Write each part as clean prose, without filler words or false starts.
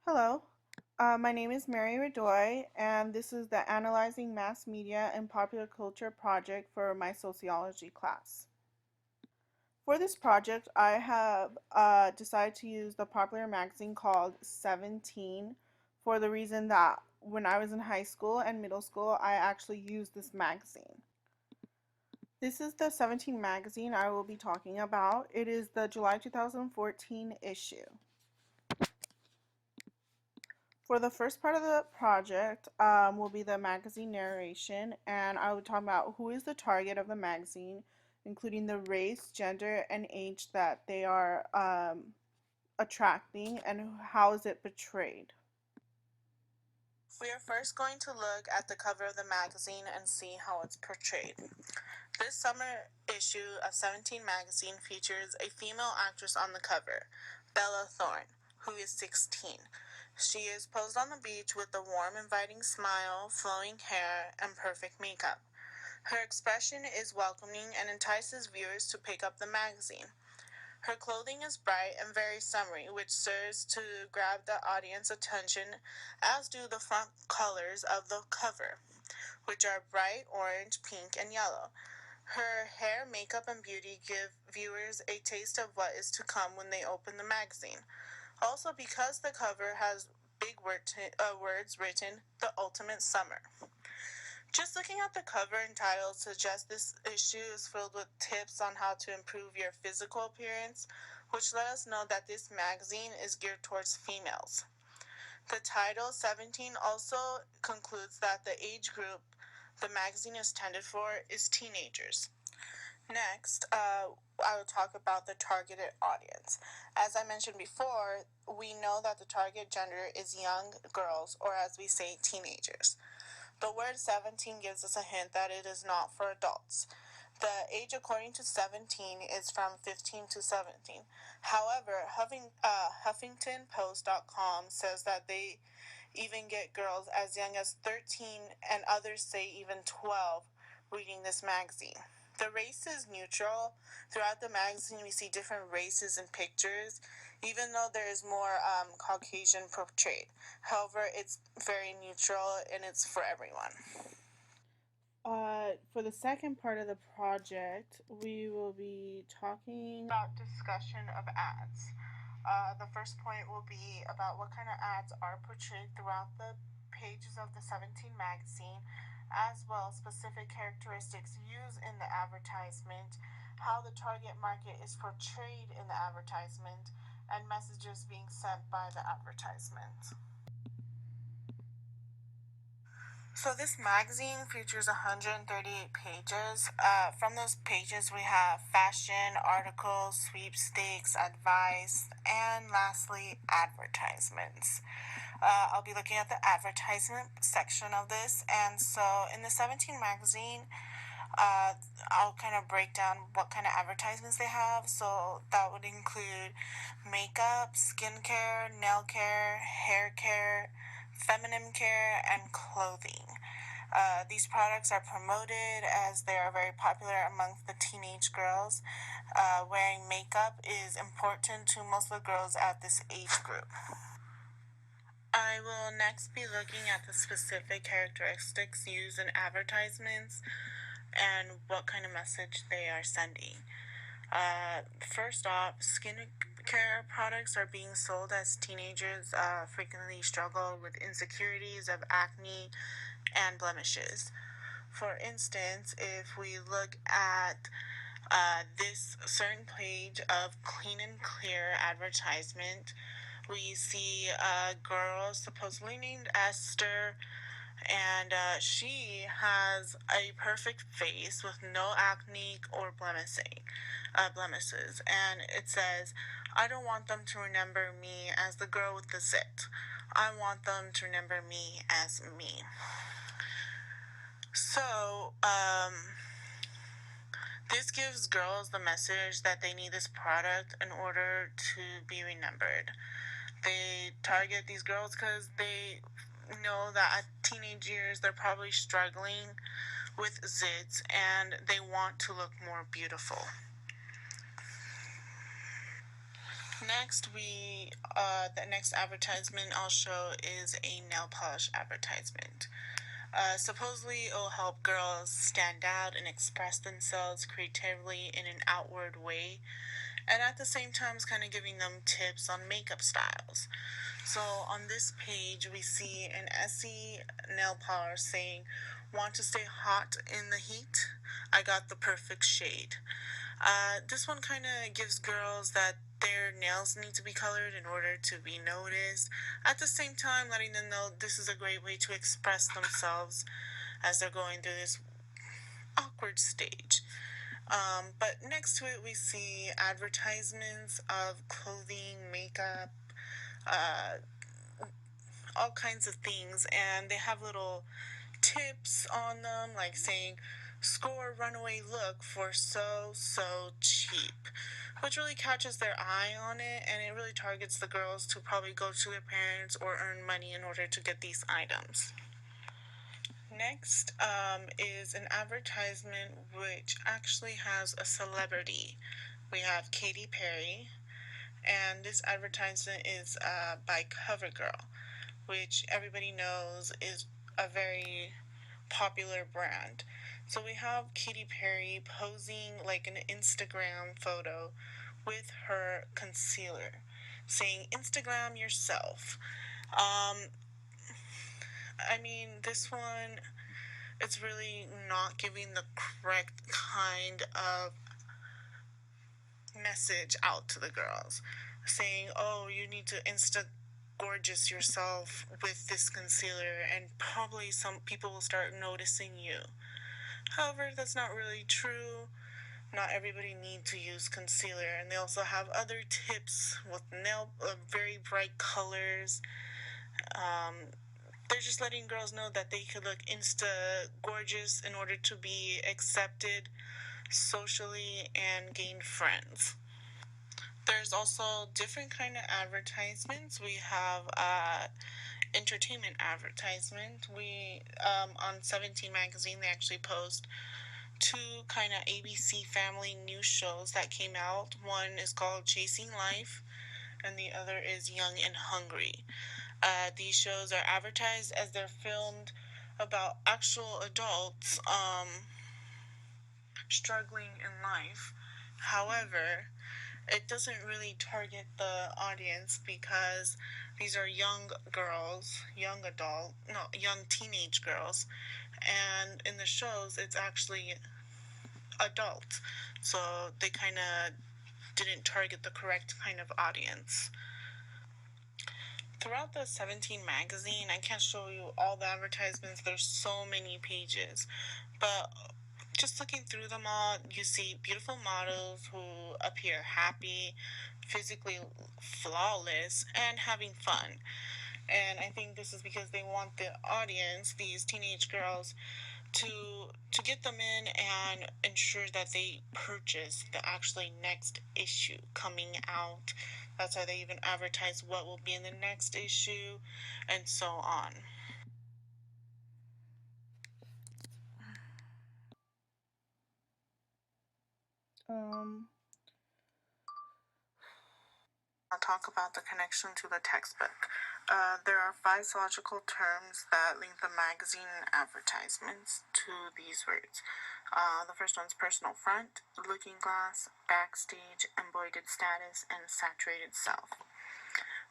Hello, my name is Mary Radoi, and this is the Analyzing Mass Media and Popular Culture project for my sociology class. For this project, I have decided to use the popular magazine called 17 for the reason that when I was in high school and middle school, I actually used this magazine. This is the 17 magazine I will be talking about. It is the July 2014 issue. For the first part of the project will be the magazine narration, and I will talk about who is the target of the magazine, including the race, gender, and age that they are attracting, and how is it portrayed. We are first going to look at the cover of the magazine and see how it's portrayed. This summer issue of 17 magazine features a female actress on the cover, Bella Thorne, who is 16. She is posed on the beach with a warm, inviting smile, flowing hair, and perfect makeup. Her expression is welcoming and entices viewers to pick up the magazine. Her clothing is bright and very summery, which serves to grab the audience's attention, as do the front colors of the cover, which are bright orange, pink, and yellow. Her hair, makeup, and beauty give viewers a taste of what is to come when they open the magazine. Also, because the cover has big words written, "The Ultimate Summer." Just looking at the cover and title suggests this issue is filled with tips on how to improve your physical appearance, which let us know that this magazine is geared towards females. The title 17 also concludes that the age group the magazine is intended for is teenagers. Next, I will talk about the targeted audience. As I mentioned before, we know that the target gender is young girls, or as we say, teenagers. The word 17 gives us a hint that it is not for adults. The age according to 17 is from 15 to 17. However, HuffingtonPost.com says that they even get girls as young as 13 and others say even 12 reading this magazine. The race is neutral. Throughout the magazine, we see different races and pictures, even though there is more Caucasian portrayed. However, it's very neutral and it's for everyone. For the second part of the project, we will be talking about discussion of ads. The first point will be about what kind of ads are portrayed throughout the pages of the 17 magazine, as well as specific characteristics used in the advertisement, how the target market is portrayed in the advertisement, and messages being sent by the advertisement. So this magazine features 138 pages. From those pages, we have fashion, articles, sweepstakes, advice, and lastly, advertisements. I'll be looking at the advertisement section of this. And so in the 17 magazine, I'll kind of break down what kind of advertisements they have. So that would include makeup, skincare, nail care, hair care, feminine care, and clothing. These products are promoted as they are very popular amongst the teenage girls. Wearing makeup is important to most of the girls at this age group. I will next be looking at the specific characteristics used in advertisements and what kind of message they are sending. First off, skincare products are being sold as teenagers frequently struggle with insecurities of acne and blemishes. For instance, if we look at this certain page of Clean and Clear advertisement, we see a girl supposedly named Esther, and she has a perfect face with no acne or blemishes. And it says, "I don't want them to remember me as the girl with the zit. I want them to remember me as me." So, this gives girls the message that they need this product in order to be remembered. They target these girls because they know that at teenage years they're probably struggling with zits and they want to look more beautiful. Next, the next advertisement I'll show is a nail polish advertisement. Supposedly, it'll help girls stand out and express themselves creatively in an outward way, and at the same time, it's kind of giving them tips on makeup styles. So on this page, we see an Essie nail polish saying, "Want to stay hot in the heat? I got the perfect shade." This one kind of gives girls that their nails need to be colored in order to be noticed. At the same time, letting them know this is a great way to express themselves as they're going through this awkward stage. But next to it, we see advertisements of clothing, makeup, uh, all kinds of things, and they have little tips on them, like saying, "Score runaway look for so cheap," which really catches their eye on it, and it really targets the girls to probably go to their parents or earn money in order to get these items. Next is an advertisement which actually has a celebrity. We have Katy Perry, and this advertisement is by CoverGirl, which everybody knows is a very popular brand. So we have Katy Perry posing like an Instagram photo with her concealer, saying, "Instagram yourself." Um, I mean, this one, it's really not giving the correct kind of message out to the girls, saying, "Oh, you need to gorgeous yourself with this concealer, and probably some people will start noticing you." However, that's not really true. Not everybody needs to use concealer, and they also have other tips with very bright colors. Um, they're just letting girls know that they could look insta gorgeous in order to be accepted socially and gain friends. There's also different kind of advertisements. We have entertainment advertisement. We on 17 magazine, they actually post two kind of ABC family news shows that came out. One is called Chasing Life, and the other is Young and Hungry. These shows are advertised as they're filmed about actual adults struggling in life. However, it doesn't really target the audience because these are young girls, young teenage girls, and in the shows it's actually adult. So they kind of didn't target the correct kind of audience. Throughout the 17 magazine, I can't show you all the advertisements, there's so many pages, but just looking through them all, you see beautiful models who appear happy, physically flawless, and having fun. And I think this is because they want the audience, these teenage girls, to get them in and ensure that they purchase the actually next issue coming out. That's why they even advertise what will be in the next issue, and so on. Um, I'll talk about the connection to the textbook. There are five logical terms that link the magazine and advertisements to these words. The first one's personal front, looking glass, backstage, embroidered status, and saturated self.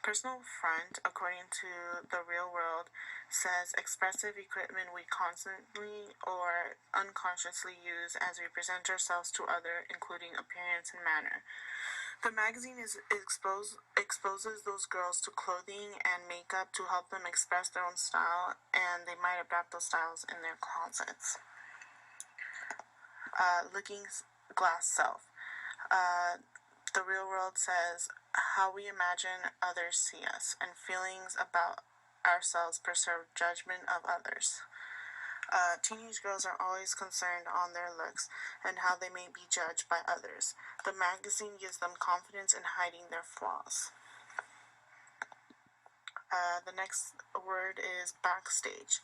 Personal front, according to the real world, says expressive equipment we constantly or unconsciously use as we present ourselves to others, including appearance and manner. The magazine exposes those girls to clothing and makeup to help them express their own style, and they might adapt those styles in their closets. Looking glass self. The real world says how we imagine others see us, and feelings about ourselves preserve judgment of others. Teenage girls are always concerned on their looks and how they may be judged by others. The magazine gives them confidence in hiding their flaws. The next word is backstage.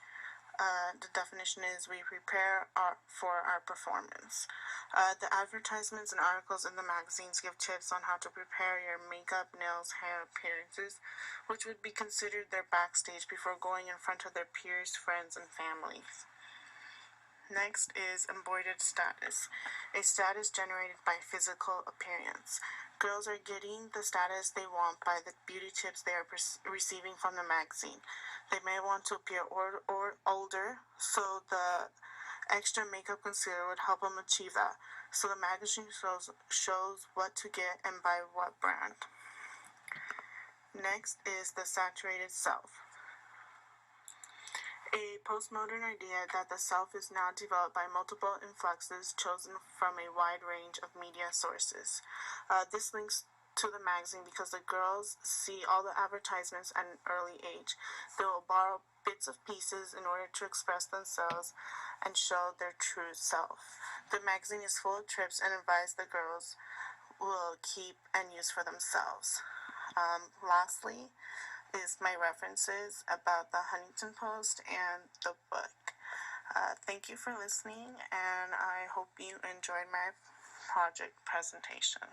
The definition is we prepare for our performance. The advertisements and articles in the magazines give tips on how to prepare your makeup, nails, hair, appearances, which would be considered their backstage before going in front of their peers, friends, and families. Next is embroidered status, a status generated by physical appearance. Girls are getting the status they want by the beauty tips they are receiving from the magazine. They may want to appear or older, so the extra makeup concealer would help them achieve that. So the magazine shows what to get and by what brand. Next is the saturated self, a postmodern idea that the self is now developed by multiple influxes chosen from a wide range of media sources. This links to the magazine because the girls see all the advertisements at an early age. They will borrow bits of pieces in order to express themselves and show their true self. The magazine is full of tips and advice the girls will keep and use for themselves. Lastly, is my references about the Huntington Post and the book. Thank you for listening, and I hope you enjoyed my project presentation.